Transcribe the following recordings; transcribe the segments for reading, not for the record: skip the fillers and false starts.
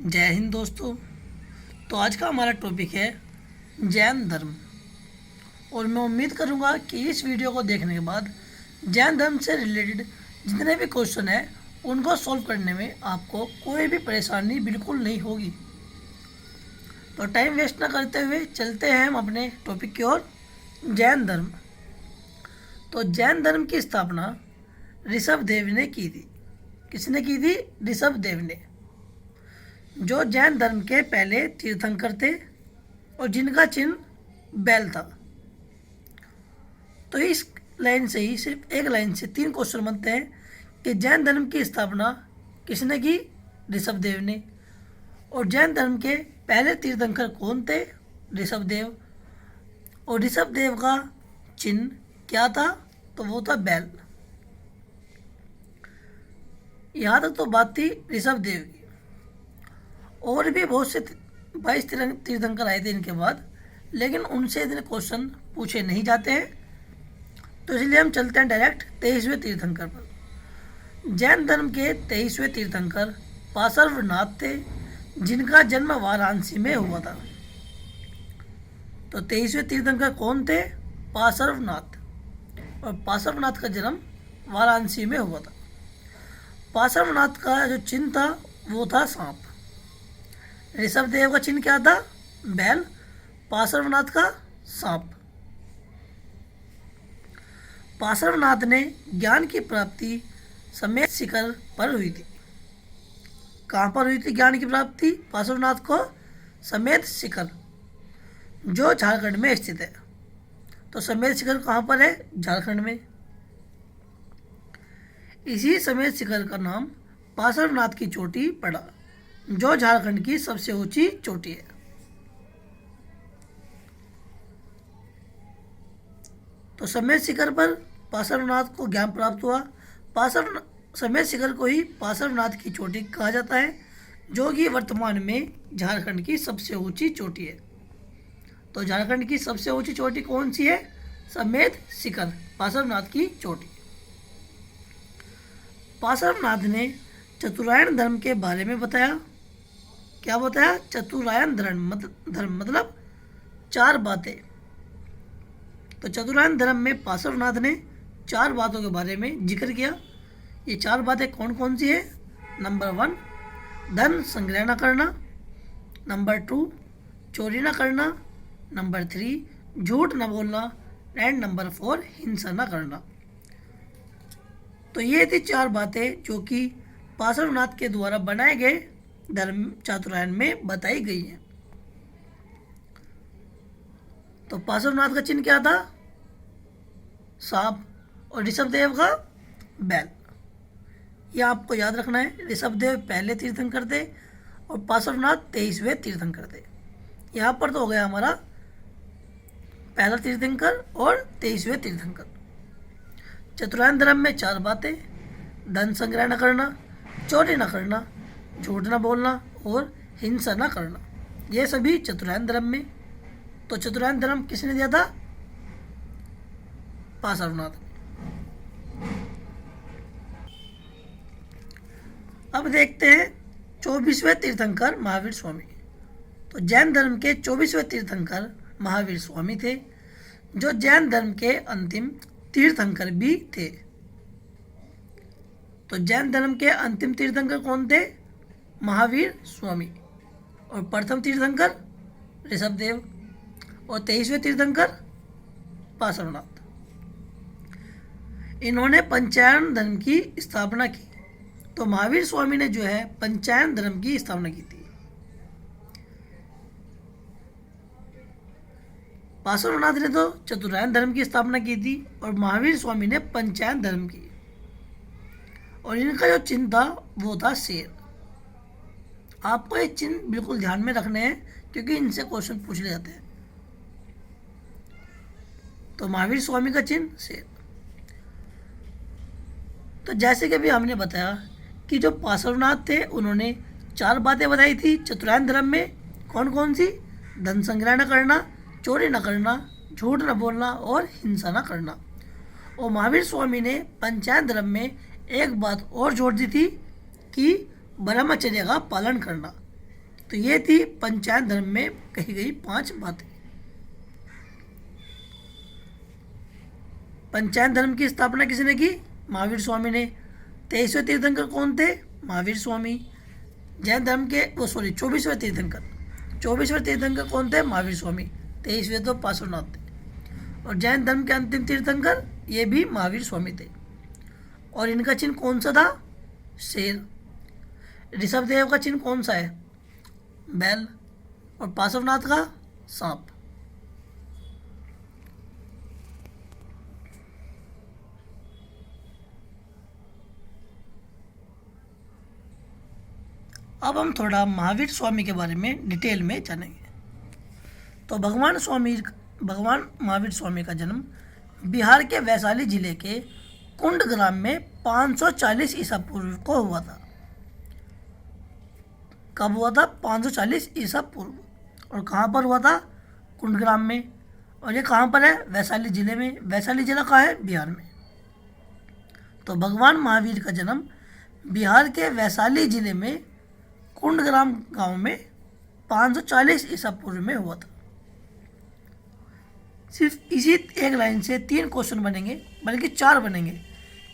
जय हिंद दोस्तों। तो आज का हमारा टॉपिक है जैन धर्म। और मैं उम्मीद करूंगा कि इस वीडियो को देखने के बाद जैन धर्म से रिलेटेड जितने भी क्वेश्चन हैं उनको सॉल्व करने में आपको कोई भी परेशानी बिल्कुल नहीं होगी। तो टाइम वेस्ट ना करते हुए चलते हैं हम अपने टॉपिक की ओर। जैन धर्म। तो जैन धर्म की स्थापना ऋषभदेव ने की थी। किसने की थी? ऋषभदेव ने, जो जैन धर्म के पहले तीर्थंकर थे और जिनका चिन्ह बैल था। तो इस लाइन से ही, सिर्फ एक लाइन से 3 क्वेश्चन बनते हैं कि जैन धर्म की स्थापना किसने की? ऋषभदेव ने। और जैन धर्म के पहले तीर्थंकर कौन थे? ऋषभदेव। और ऋषभदेव का चिन्ह क्या था? तो वो था बैल। यहाँ तक तो बात थी ऋषभदेव की। और भी बहुत से 22 तीर्थंकर आए थे इनके बाद, लेकिन उनसे इतने क्वेश्चन पूछे नहीं जाते हैं। तो इसलिए हम चलते हैं डायरेक्ट 23वें तीर्थंकर पर। जैन धर्म के 23वें तीर्थंकर पार्श्वनाथ थे, जिनका जन्म वाराणसी में हुआ था। तो 23वें तीर्थंकर कौन थे? पार्श्वनाथ। और पार्श्वनाथ का जन्म वाराणसी में हुआ था। पार्श्वनाथ का जो चिन्ह था वो था सांप। ऋषभदेव का चिन्ह क्या था? बैल। पार्श्वनाथ का सांप। पार्श्वनाथ ने ज्ञान की प्राप्ति समेत शिखर पर हुई थी। कहाँ पर हुई थी ज्ञान की प्राप्ति पार्श्वनाथ को? समेत शिखर, जो झारखंड में स्थित है। तो समेत शिखर कहाँ पर है? झारखंड में। इसी समेत शिखर का नाम पार्श्वनाथ की चोटी पड़ा, जो झारखंड की सबसे ऊंची चोटी है। तो समेत शिखर पर पार्श्वनाथ को ज्ञान प्राप्त हुआ। समेत शिखर को ही पार्श्वनाथ की चोटी कहा जाता है, जो कि वर्तमान में झारखंड की सबसे ऊंची चोटी है। तो झारखंड की सबसे ऊंची चोटी कौन सी है? समेत शिखर, पार्श्वनाथ की चोटी। पार्श्वनाथ ने चतुरायन धर्म के बारे में बताया। क्या बताया? चतुरायन धर्म मतलब 4 बातें। तो चतुरायन धर्म में पार्श्वनाथ ने 4 बातों के बारे में जिक्र किया। ये 4 बातें कौन कौन सी है? नंबर 1, धन संग्रह न करना। नंबर 2, चोरी न करना। नंबर 3, झूठ न बोलना। एंड नंबर 4, हिंसा न करना। तो ये थी 4 बातें जो कि पार्श्वनाथ के द्वारा बनाए गए धर्म चातुरायन में बताई गई है। तो पार्श्वनाथ का चिन्ह क्या था? सांप। और ऋषभदेव का बैल। यह आपको याद रखना है। ऋषभदेव पहले तीर्थंकर थे और पार्श्वनाथ 23वें तीर्थंकर थे। यहाँ पर तो हो गया हमारा पहला तीर्थंकर और 23वें तीर्थंकर। चतुरायन धर्म में 4 बातें: धन संग्रह न करना, चोरी न करना, झूठ न बोलना और हिंसा न करना। ये सभी चतुरायन धर्म में। तो चतुरायन धर्म किसने दिया था? पार्श्वनाथ। अब देखते हैं 24वें तीर्थंकर महावीर स्वामी। तो जैन धर्म के 24वें तीर्थंकर महावीर स्वामी थे, जो जैन धर्म के अंतिम तीर्थंकर भी थे। तो जैन धर्म के अंतिम तीर्थंकर कौन थे? महावीर स्वामी। और प्रथम तीर्थंकर ऋषभदेव। और 23वें तीर्थंकर पार्श्वनाथ। इन्होंने पंचायन धर्म की स्थापना की। तो महावीर स्वामी ने जो है पंचायन धर्म की स्थापना की थी। पार्श्वनाथ ने तो चतुरायन धर्म की स्थापना की थी और महावीर स्वामी ने पंचायन धर्म की। और इनका जो चिन्ह था वो था शेर। आपको ये चिन्ह बिल्कुल ध्यान में रखने हैं, क्योंकि इनसे क्वेश्चन पूछ ले जाते हैं। तो महावीर स्वामी का चिन्ह शेर। तो जैसे कि अभी हमने बताया कि जो पार्श्वनाथ थे उन्होंने 4 बातें बताई थी चतुरायन धर्म में। कौन कौन सी? धन संग्रह न करना, चोरी न करना, झूठ न बोलना और हिंसा न करना। और महावीर स्वामी ने पंचायन धर्म में एक बात और जोड़ दी थी कि ब्रह्मचर्य का पालन करना। तो ये थी पंचायत धर्म में कही गई 5 बातें। पंचायत धर्म की स्थापना किसने की? महावीर स्वामी ने। 23वें तीर्थंकर कौन थे? महावीर स्वामी। जैन धर्म के 24वें तीर्थंकर कौन थे? महावीर स्वामी। 23वें तो पार्श्वनाथ थे। और जैन धर्म के अंतिम तीर्थंकर ये भी महावीर स्वामी थे। और इनका चिन्ह कौन सा था? शेर। ऋषभदेव का चिन्ह कौन सा है? बैल। और पार्श्वनाथ का सांप। अब हम थोड़ा महावीर स्वामी के बारे में डिटेल में जानेंगे। तो भगवान महावीर स्वामी का जन्म बिहार के वैशाली जिले के कुंड ग्राम में 540 ईसा पूर्व को हुआ था। कब हुआ था? 540 ईसा पूर्व। और कहाँ पर हुआ था? कुंड ग्राम में। और ये कहाँ पर है? वैशाली जिले में। वैशाली जिला कहाँ है? बिहार में। तो भगवान महावीर का जन्म बिहार के वैशाली जिले में कुंडग्राम गांव में 540 ईसा पूर्व में हुआ था। सिर्फ इसी एक लाइन से 3 क्वेश्चन बनेंगे, बल्कि 4 बनेंगे।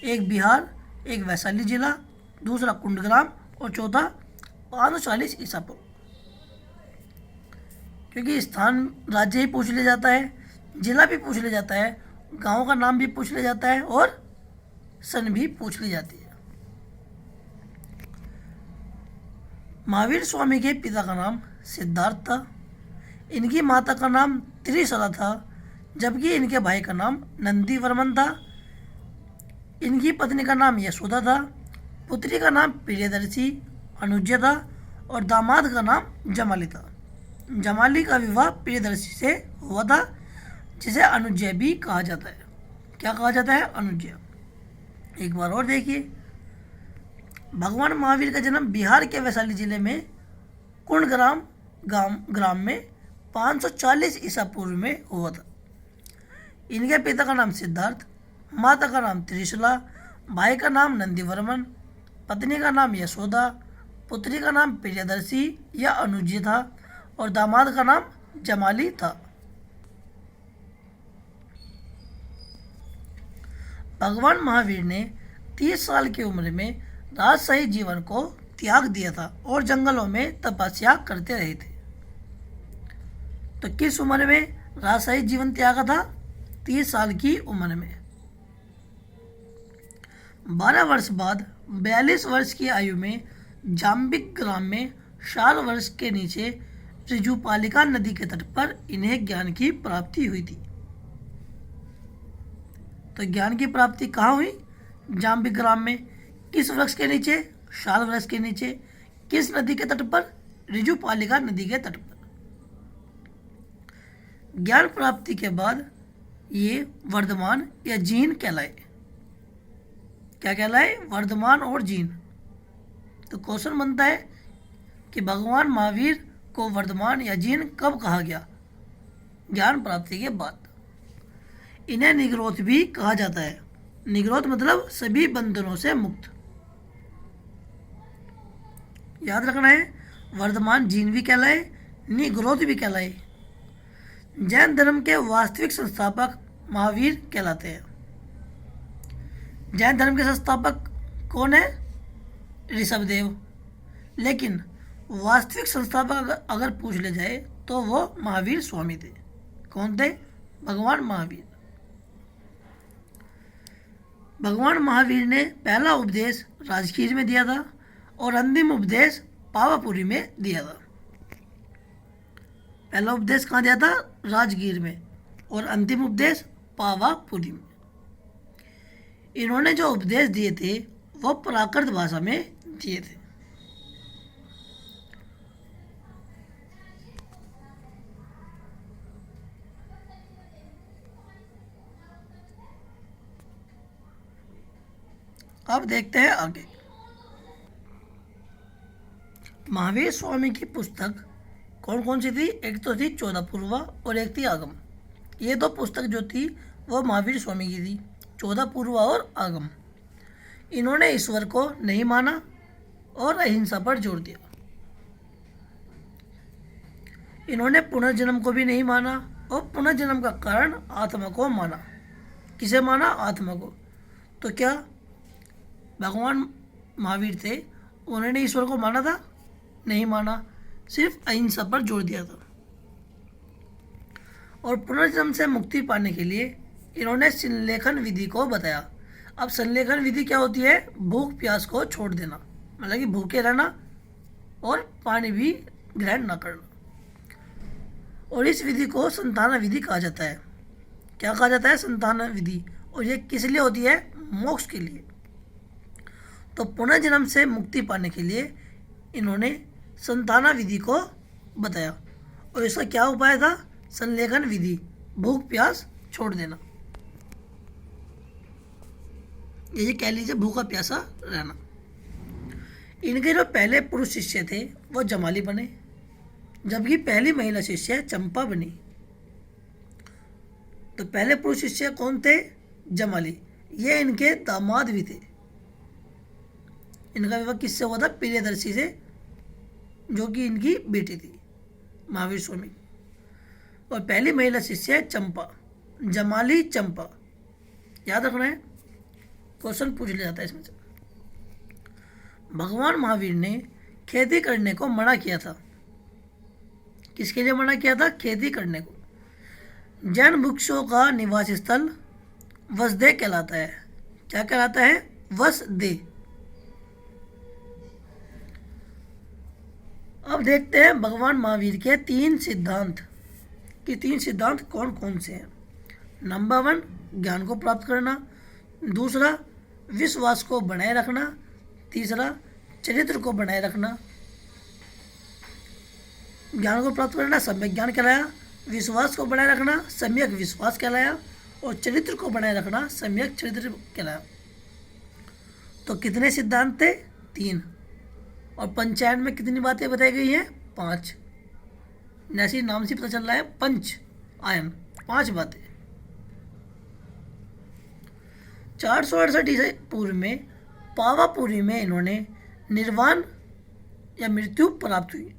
एक बिहार, एक वैशाली जिला, दूसरा कुंडग्राम और चौथा 540 ईसा पूर्व। क्योंकि स्थान राज्य ही पूछ लिया जाता है, जिला भी पूछ लिया जाता है, गांव का नाम भी पूछ लिया जाता है और सन भी पूछ ली जाती है। महावीर स्वामी के पिता का नाम सिद्धार्थ था। इनकी माता का नाम त्रिशला था, जबकि इनके भाई का नाम नंदीवर्मन था। इनकी पत्नी का नाम यशोदा था। पुत्री का नाम प्रियदर्शी अनुज्य था और दामाद का नाम जमाली था। जमाली का विवाह प्रियदर्शी से हुआ था, जिसे अनुज्य भी कहा जाता है। क्या कहा जाता है? अनुज्य। एक बार और देखिए, भगवान महावीर का जन्म बिहार के वैशाली जिले में कुंडग्राम ग्राम में 540 ईसा पूर्व में हुआ था। इनके पिता का नाम सिद्धार्थ, माता का नाम त्रिशला, भाई का नाम नंदीवर्मन, पत्नी का नाम यशोदा, पुत्री का नाम प्रियदर्शी या अनुज्य था और दामाद का नाम जमाली था। भगवान महावीर ने 30 साल की उम्र में राजशाही जीवन को त्याग दिया था और जंगलों में तपस्या करते रहे थे। तो किस उम्र में राजशाही जीवन त्यागा था? 30 साल की उम्र में। 12 वर्ष बाद 42 वर्ष की आयु में जाम्बिक ग्राम में 4 वर्ष के नीचे ऋजुपालिका नदी के तट पर इन्हें ज्ञान की प्राप्ति हुई थी। तो ज्ञान की प्राप्ति कहाँ हुई? जाम्बिक ग्राम में। किस वृक्ष के नीचे? शाल वृक्ष के नीचे। किस नदी के तट पर? ऋजुपालिका नदी के तट पर। ज्ञान प्राप्ति के बाद ये वर्धमान या जीन कहलाए। क्या कहलाए? वर्धमान और जीन। तो क्वेश्चन बनता है कि भगवान महावीर को वर्धमान या जीन कब कहा गया? ज्ञान प्राप्ति के बाद। इन्हें निग्रोध भी कहा जाता है। निग्रोध मतलब सभी बंधनों से मुक्त। याद रखना है, वर्धमान जीन भी कहलाए, निग्रोध भी कहलाए। जैन धर्म के वास्तविक संस्थापक महावीर कहलाते हैं। जैन धर्म के संस्थापक कौन है? ऋषभदेव। लेकिन वास्तविक संस्थापक अगर पूछ ले जाए तो वो महावीर स्वामी थे। कौन थे? भगवान महावीर। भगवान महावीर ने पहला उपदेश राजगीर में दिया था और अंतिम उपदेश पावापुरी में दिया था। पहला उपदेश कहाँ दिया था? राजगीर में। और अंतिम उपदेश पावापुरी में। इन्होंने जो उपदेश दिए थे वो प्राकृत भाषा में दिए थे। अब देखते हैं आगे। महावीर स्वामी की पुस्तक कौन कौन सी थी? एक तो थी 14 पूर्वा और एक थी आगम। ये दो पुस्तक जो थी वो महावीर स्वामी की थी, 14 पूर्वा और आगम। इन्होंने ईश्वर को नहीं माना और अहिंसा पर जोर दिया। इन्होंने पुनर्जन्म को भी नहीं माना और पुनर्जन्म का कारण आत्मा को माना। किसे माना? आत्मा को। तो क्या भगवान महावीर थे, उन्होंने ईश्वर को माना था? नहीं माना, सिर्फ अहिंसा पर जोर दिया था। और पुनर्जन्म से मुक्ति पाने के लिए इन्होंने संलेखन विधि को बताया। अब संलेखन विधि क्या होती है? भूख प्यास को छोड़ देना, मतलब कि भूखे रहना और पानी भी ग्रहण न करना। और इस विधि को संतान विधि कहा जाता है। क्या कहा जाता है? संतान विधि। और ये किस लिए होती है? मोक्ष के लिए। तो पुनर्जन्म से मुक्ति पाने के लिए इन्होंने संताना विधि को बताया। और इसका क्या उपाय था? संलेखन विधि, भूख प्यास छोड़ देना। ये कह लीजिए भूखा प्यासा रहना। इनके जो पहले पुरुष शिष्य थे वो जमाली बने, जबकि पहली महिला शिष्य चंपा बनी। तो पहले पुरुष शिष्य कौन थे? जमाली। ये इनके दामाद भी थे। इनका विवाह किससे हुआ था? प्रियदर्शी से, जो कि इनकी बेटी थी महावीर स्वामी। और पहली महिला शिष्य है चंपा, जमाली चंपा। याद रखना है, क्वेश्चन पूछ लिया जाता है इसमें से। भगवान महावीर ने खेती करने को मना किया था। किसके लिए मना किया था? खेती करने को। जैन वृक्षों का निवास स्थल वसुदेव कहलाता है। क्या कहलाता है? वसुदेव। अब देखते हैं भगवान महावीर के 3 सिद्धांत कि 3 सिद्धांत कौन कौन से हैं। नंबर 1, ज्ञान को प्राप्त करना। दूसरा, विश्वास को बनाए रखना। तीसरा, चरित्र को बनाए रखना। ज्ञान को प्राप्त करना सम्यक ज्ञान कहलाया, विश्वास को बनाए रखना सम्यक विश्वास कहलाया, और चरित्र को बनाए रखना सम्यक चरित्र कहलाया। तो कितने सिद्धांत थे? 3। और पंचायन में कितनी बातें बताई गई हैं? 5। जैसे नाम से पता चल रहा है, पंच आयन, 5 बातें। 468 ईसा पूर्व में पावापुरी में इन्होंने निर्वाण या मृत्यु प्राप्त हुई।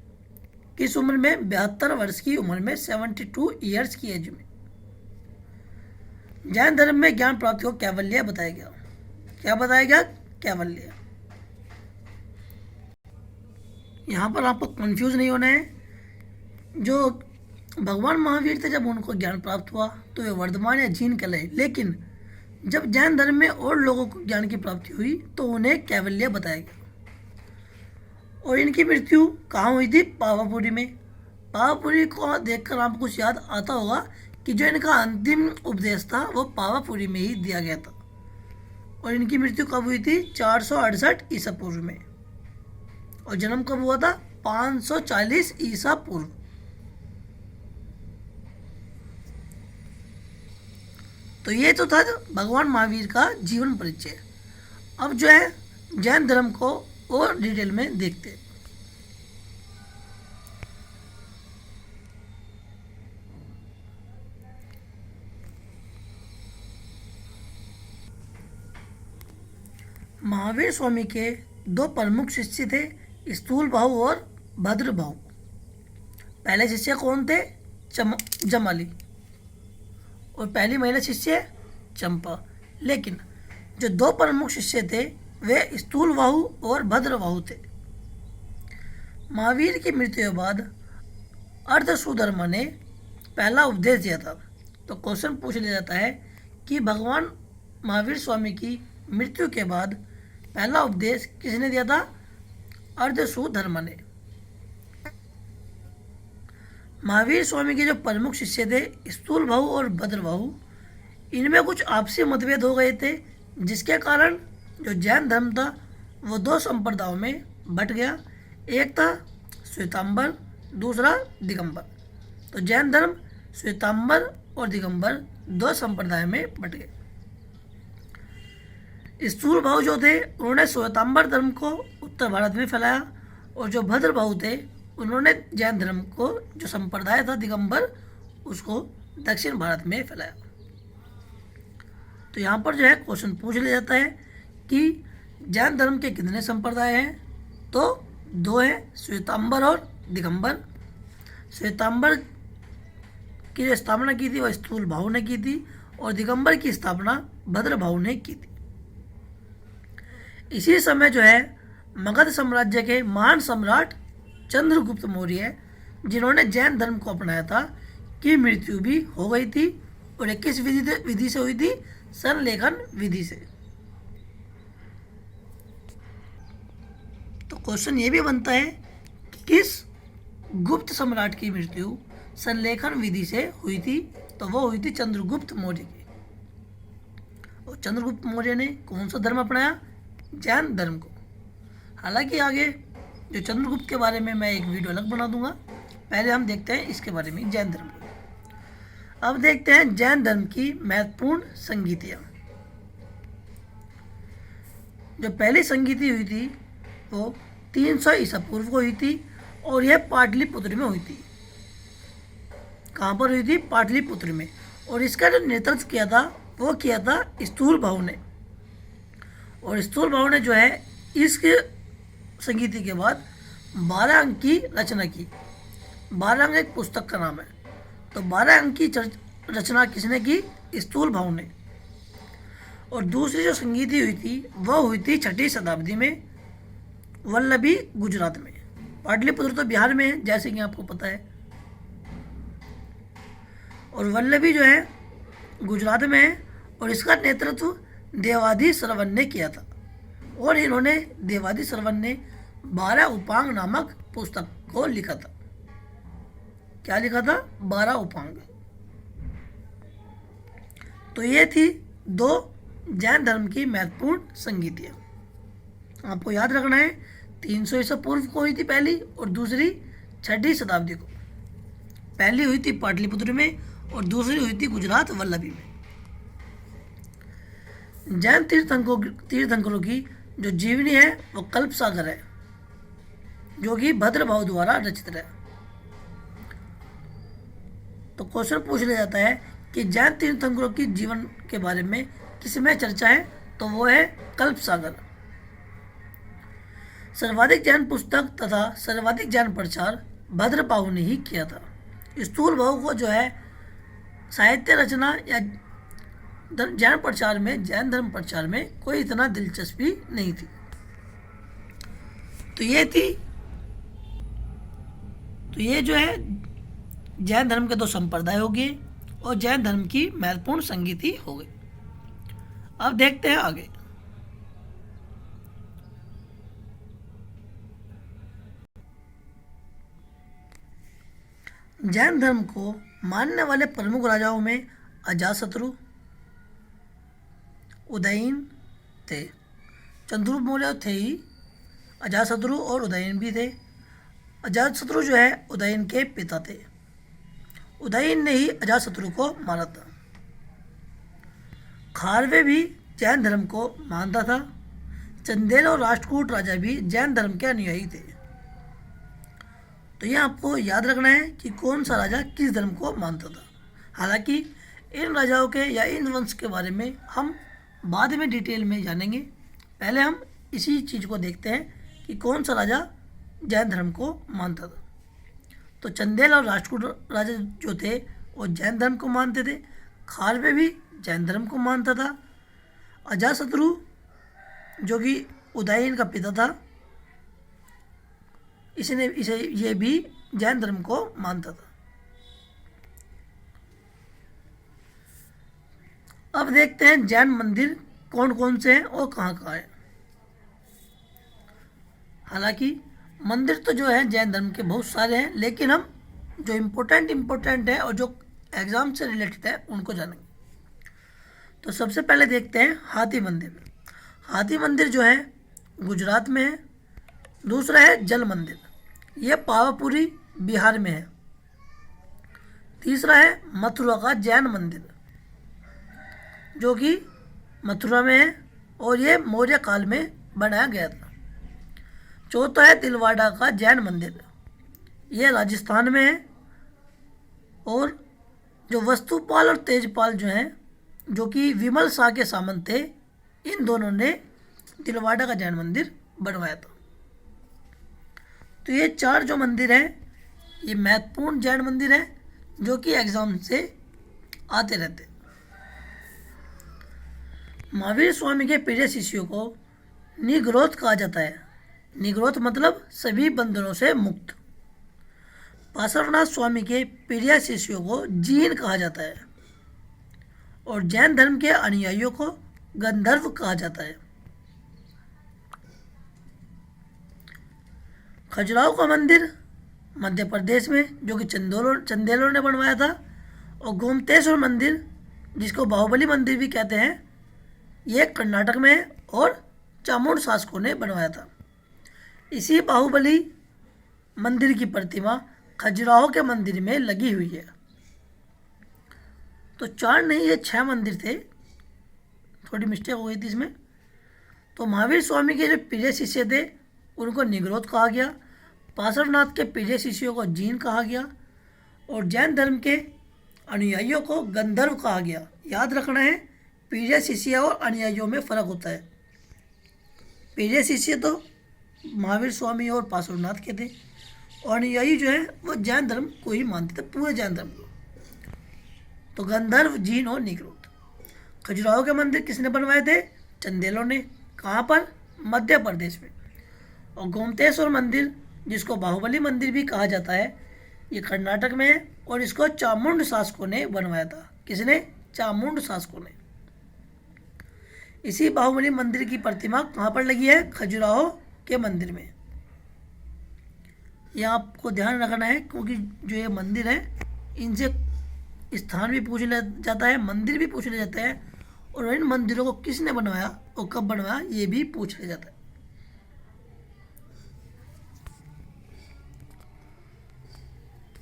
किस उम्र में? 72 वर्ष की उम्र में, 72 ईयर्स की एज में। जैन धर्म में ज्ञान प्राप्ति को कैवल्य बताया गया। क्या बताया गया? कैवल्य। यहाँ पर आपको कंफ्यूज नहीं होना है। जो भगवान महावीर थे, जब उनको ज्ञान प्राप्त हुआ तो वे वर्धमान या जीन कहलाए, लेकिन जब जैन धर्म में और लोगों को ज्ञान की प्राप्ति हुई तो उन्हें कैवल्य बताया गया। और इनकी मृत्यु कहाँ हुई थी? पावापुरी में। पावापुरी को देखकर आपको कुछ याद आता होगा कि जो इनका अंतिम उपदेश था वो पावापुरी में ही दिया गया था। और इनकी मृत्यु कब हुई थी? 468 ईसा पूर्व में। और जन्म कब हुआ था? 540 ईसा पूर्व। तो ये तो था भगवान महावीर का जीवन परिचय। अब जो है जैन धर्म को और डिटेल में देखते हैं। महावीर स्वामी के 2 प्रमुख शिष्य थे, स्थूल भाऊ और भद्र भाऊ। पहले शिष्य कौन थे? जमाली। और पहली महिला शिष्य चंपा। लेकिन जो 2 प्रमुख शिष्य थे वे स्थूल बाहु और भद्र बाहु थे। महावीर की मृत्यु के बाद अर्धसूधर्मा ने पहला उपदेश दिया था। तो क्वेश्चन पूछ लिया जाता है कि भगवान महावीर स्वामी की मृत्यु के बाद पहला उपदेश किसने दिया था? अर्धसूधर्मा ने। महावीर स्वामी के जो प्रमुख शिष्य थे स्थूल बाहु और भद्र बाहु, इनमें कुछ आपसी मतभेद हो गए थे, जिसके कारण जो जैन धर्म था वो 2 संप्रदायों में बट गया। एक था श्वेतांबर, दूसरा दिगंबर। तो जैन धर्म श्वेतांबर और दिगंबर 2 संप्रदाय में बट गए। स्थूल बाहु जो थे उन्होंने श्वेतांबर धर्म को उत्तर भारत में फैलाया, और जो भद्र बाहु थे उन्होंने जैन धर्म को जो संप्रदाय था दिगंबर उसको दक्षिण भारत में फैलाया। तो यहाँ पर जो है क्वेश्चन पूछ लिया जाता है कि जैन धर्म के कितने संप्रदाय हैं? तो 2 हैं, श्वेतांबर और दिगंबर। श्वेतांबर की जो स्थापना की थी वह स्थूल भाव ने की थी और दिगंबर की स्थापना भद्र भाव ने की थी। इसी समय जो है मगध साम्राज्य के महान सम्राट चंद्रगुप्त मौर्य, जिन्होंने जैन धर्म को अपनाया था, की मृत्यु भी हो गई थी और 21 विधि से हुई थी, संलेखन विधि से। तो क्वेश्चन ये भी बनता है कि किस गुप्त सम्राट की मृत्यु संलेखन विधि से हुई थी, तो वो हुई थी चंद्रगुप्त मौर्य की। और चंद्रगुप्त मौर्य ने कौन सा धर्म अपनाया? जैन धर्म को। हालांकि आगे जो चंद्रगुप्त के बारे में मैं एक वीडियो अलग बना दूंगा, पहले हम देखते हैं इसके बारे में, जैन धर्म को। अब देखते हैं जैन धर्म की महत्वपूर्ण संगीतियाँ। जो पहली संगीति हुई थी वो 300 ईसा पूर्व को हुई थी और यह पाटलिपुत्र में हुई थी। कहाँ पर हुई थी? पाटलिपुत्र में। और इसका जो नेतृत्व किया था वो किया था स्थूल भाव ने। और स्थूल भाव ने जो है इस संगीति के बाद 12 अंक की रचना की। 12 अंक एक पुस्तक का नाम है। तो 12 अंक की रचना किसने की? स्थूल भाव ने। और दूसरी जो संगीति हुई थी वह हुई थी 6ठी शताब्दी में, वल्लभी, गुजरात में। पाटलिपुत्र तो बिहार में है, जैसे कि आपको पता है, और वल्लभी जो है गुजरात में है। और इसका नेतृत्व देवादी श्रवण ने किया था। और इन्होंने, देवादी श्रवण ने 12 उपांग नामक पुस्तक को लिखा था। क्या लिखा था? 12 उपांग। तो ये थी 2 जैन धर्म की महत्वपूर्ण संगीतियाँ। आपको याद रखना है 300 ईसा पूर्व को हुई थी पहली और दूसरी 6ठी शताब्दी को। पहली हुई थी पाटलिपुत्र में और दूसरी हुई थी गुजरात वल्लभी में। जैन तीर्थंकरों की जो जीवनी है वो कल्प सागर है, जो कि भद्र भाव द्वारा रचित है। तो क्वेश्चन पूछ लिया जाता है कि जैन तीर्थंकरों की जीवन के बारे में किसमें चर्चा है, तो वो है कल्प सागर। सर्वाधिक जैन पुस्तक तथा सर्वाधिक जैन प्रचार भद्र भाव ने ही किया था। स्थूल भाव को जो है साहित्य रचना या जैन प्रचार में, जैन धर्म प्रचार में कोई इतना दिलचस्पी नहीं थी। तो ये जो है जैन धर्म के 2 संप्रदाय हो गए और जैन धर्म की महत्वपूर्ण संगीति हो गई। अब देखते हैं आगे। जैन धर्म को मानने वाले प्रमुख राजाओं में अजातशत्रु, उदयन थे। चंद्रगुप्त मौर्य थे ही, अजातशत्रु और उदयन भी थे। अजातशत्रु जो है उदयन के पिता थे। उदयन ने ही अजातशत्रु को मारा था। खारवे भी जैन धर्म को मानता था। चंदेल और राष्ट्रकूट राजा भी जैन धर्म के अनुयायी थे। तो ये आपको याद रखना है कि कौन सा राजा किस धर्म को मानता था। हालांकि इन राजाओं के या इन वंश के बारे में हम बाद में डिटेल में जानेंगे। पहले हम इसी चीज़ को देखते हैं कि कौन सा राजा जैन धर्म को मानता था। तो चंदेल और राष्ट्रकूट राजा जो थे वो जैन धर्म को मानते थे। खारवे भी जैन धर्म को मानता था। अजातशत्रु जो कि उदयन का पिता था, ये भी जैन धर्म को मानता था। अब देखते हैं जैन मंदिर कौन कौन से हैं और कहाँ कहाँ हैं। हालांकि मंदिर तो जो है जैन धर्म के बहुत सारे हैं, लेकिन हम जो इम्पोर्टेंट है और जो एग्जाम से रिलेटेड है उनको जानेंगे। तो सबसे पहले देखते हैं हाथी मंदिर। हाथी मंदिर जो है गुजरात में है। दूसरा है जल मंदिर, ये पावापुरी बिहार में है। तीसरा है मथुरा का जैन मंदिर, जो कि मथुरा में है और ये मौर्य काल में बनाया गया था। चौथा है तिलवाड़ा का जैन मंदिर, ये राजस्थान में है। और जो वस्तुपाल और तेजपाल जो हैं, जो कि विमल शाह के सामंत थे, इन दोनों ने तिलवाड़ा का जैन मंदिर बनवाया था। तो ये 4 जो मंदिर हैं ये महत्वपूर्ण जैन मंदिर है जो कि एग्जाम से आते रहते। महावीर स्वामी के प्रिय शिष्यों को निग्रोध कहा जाता है। निग्रोध मतलब सभी बंधनों से मुक्त। पार्श्वनाथ स्वामी के प्रिय शिष्यों को जीन कहा जाता है और जैन धर्म के अनुयायियों को गंधर्व कहा जाता है। खजुराहो का मंदिर मध्य प्रदेश में जो कि चंदेलों ने बनवाया था, और गोमतेश्वर मंदिर जिसको बाहुबली मंदिर भी कहते हैं ये कर्नाटक में है और चामुंड शासकों ने बनवाया था। इसी बाहुबली मंदिर की प्रतिमा खजुराहो के मंदिर में लगी हुई है। तो 4 नहीं ये 6 मंदिर थे, थोड़ी मिस्टेक हो गई थी इसमें। तो महावीर स्वामी के जो प्रिय शिष्य थे उनको निग्रोध कहा गया, पार्श्वनाथ के प्रिय शिष्यों को जीन कहा गया और जैन धर्म के अनुयायियों को गंधर्व कहा गया। याद रखना है प्रिय शिष्य और अनुयायियों में फ़र्क होता है। प्रिय शिष्य तो महावीर स्वामी और पार्श्वनाथ के थे और अनुयायी जो है वो जैन धर्म को ही मानते थे, पूरे जैन धर्म को। तो गंधर्व, जीन और निग्रोध। खजुराहो के मंदिर किसने बनवाए थे? चंदेलों ने। कहाँ पर? मध्य प्रदेश में। और गोमतेश्वर मंदिर जिसको बाहुबली मंदिर भी कहा जाता है ये कर्नाटक में है और इसको चामुंड शासकों ने बनवाया था। किसने? चामुंड शासकों ने। इसी बाहुबली मंदिर की प्रतिमा कहाँ पर लगी है? खजुराहो के मंदिर में। यह आपको ध्यान रखना है क्योंकि जो ये मंदिर है इनसे स्थान भी पूछ लिया जाता है, मंदिर भी पूछ लिया जाता है और इन मंदिरों को किसने बनवाया और कब बनवाया ये भी पूछ लिया जाता है।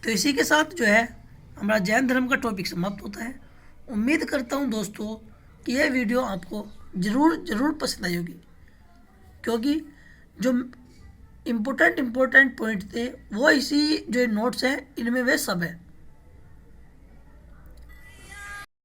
तो इसी के साथ जो है हमारा जैन धर्म का टॉपिक समाप्त होता है। उम्मीद करता हूँ दोस्तों कि यह वीडियो आपको ज़रूर पसंद आई होगी, क्योंकि जो इम्पोर्टेंट पॉइंट थे वो इसी जो नोट्स हैं इनमें वे सब है।